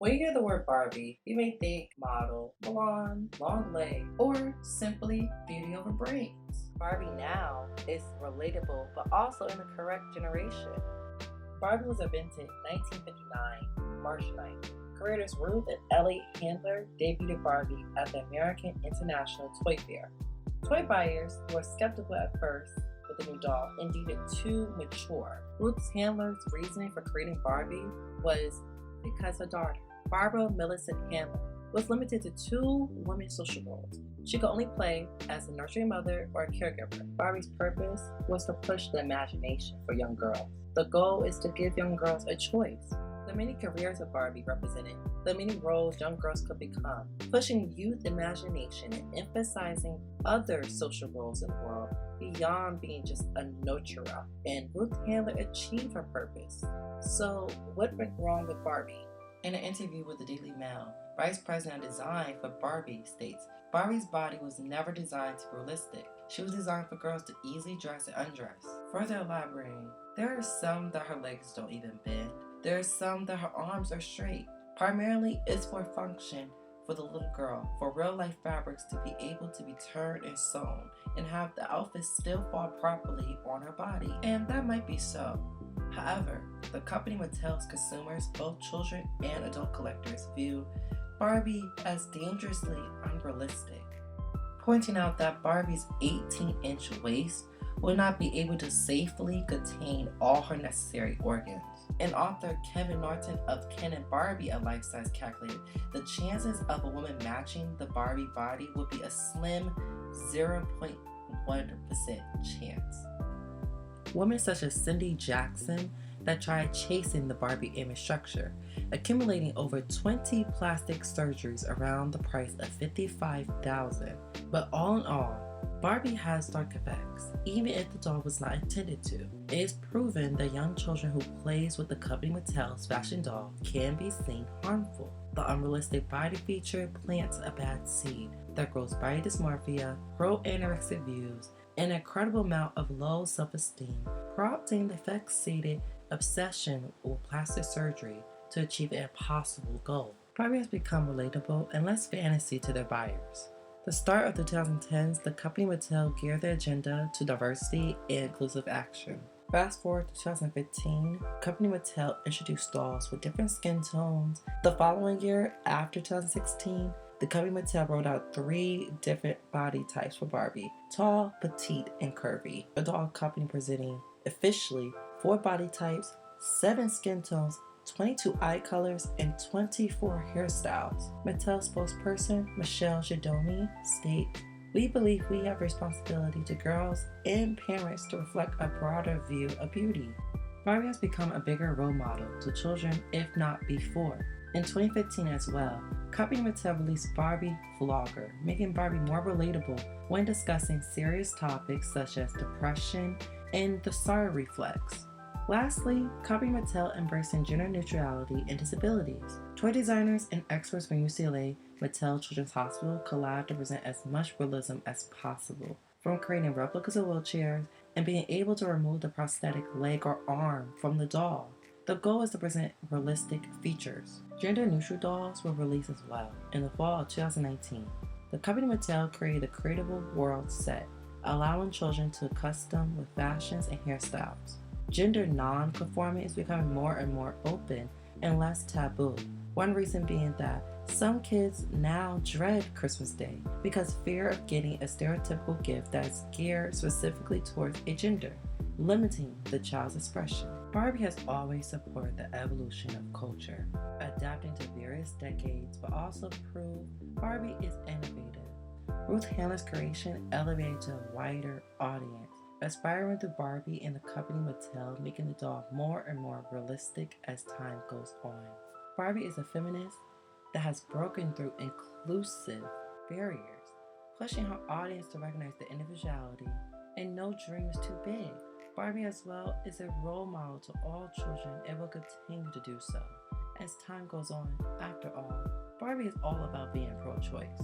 When you hear the word Barbie, you may think model, blonde, long legs, or simply beauty over brains. Barbie now is relatable, but also in the correct generation. Barbie was invented in 1959, March 9th. Creators Ruth and Ellie Handler debuted Barbie at the American International Toy Fair. Toy buyers were skeptical at first with the new doll and deemed it too mature. Ruth Handler's reasoning for creating Barbie was because her daughter, Barbara Millicent Handler, was limited to two women's social roles. She could only play as a nurturing mother or a caregiver. Barbie's purpose was to push the imagination for young girls. The goal is to give young girls a choice. The many careers of Barbie represented the many roles young girls could become, pushing youth imagination and emphasizing other social roles in the world beyond being just a nurturer. And Ruth Handler achieved her purpose. So what went wrong with Barbie? In an interview with the Daily Mail, Vice President of Design for Barbie states, Barbie's body was never designed to be realistic. She was designed for girls to easily dress and undress. Further elaborating, there are some that her legs don't even bend. There are some that her arms are straight. Primarily, it's for function for the little girl, for real-life fabrics to be able to be turned and sewn and have the outfit still fall properly on her body. And that might be so. However, the company Mattel's consumers, both children and adult collectors, view Barbie as dangerously unrealistic, pointing out that Barbie's 18-inch waist will not be able to safely contain all her necessary organs. And author Kevin Norton of Ken and Barbie, a life size calculated the chances of a woman matching the Barbie body would be a slim 0.1% chance. Women such as Cindy Jackson that tried chasing the Barbie image structure, accumulating over 20 plastic surgeries around the price of $55,000. But all in all, Barbie has dark effects, even if the doll was not intended to. It is proven that young children who plays with the company Mattel's fashion doll can be seen harmful. The unrealistic body feature plants a bad seed that grows body dysmorphia, pro-anorexic views, an incredible amount of low self-esteem, prompting the fixated obsession with plastic surgery to achieve an impossible goal. Barbie has become relatable and less fantasy to their buyers. The start of the 2010s, the company Mattel geared their agenda to diversity and inclusive action. Fast forward to 2015, company Mattel introduced dolls with different skin tones. The following year, after 2016, the company Mattel rolled out 3 different body types for Barbie: tall, petite, and curvy. The doll company presenting officially 4 body types, 7 skin tones, 22 eye colors, and 24 hairstyles. Mattel spokesperson Michelle Gidomi states, "We believe we have responsibility to girls and parents to reflect a broader view of beauty." Barbie has become a bigger role model to children, if not before. In 2015 as well, company Mattel released Barbie Vlogger, making Barbie more relatable when discussing serious topics such as depression and the SAR reflex. Lastly, company Mattel embracing gender neutrality and disabilities. Toy designers and experts from UCLA Mattel Children's Hospital collabed to present as much realism as possible, from creating replicas of wheelchairs and being able to remove the prosthetic leg or arm from the doll. The goal is to present realistic features. Gender-neutral dolls were released as well in the fall of 2019. The company Mattel created a creatable world set, allowing children to custom with fashions and hairstyles. Gender non-conforming is becoming more and more open and less taboo. One reason being that some kids now dread Christmas Day because fear of getting a stereotypical gift that is geared specifically towards a gender, limiting the child's expression. Barbie has always supported the evolution of culture, adapting to various decades, but also proved Barbie is innovative. Ruth Handler's creation elevated to a wider audience, aspiring through Barbie and the company Mattel, making the doll more and more realistic as time goes on. Barbie is a feminist that has broken through inclusive barriers, pushing her audience to recognize the individuality and no dream is too big. Barbie as well is a role model to all children and will continue to do so as time goes on. After all, Barbie is all about being pro-choice.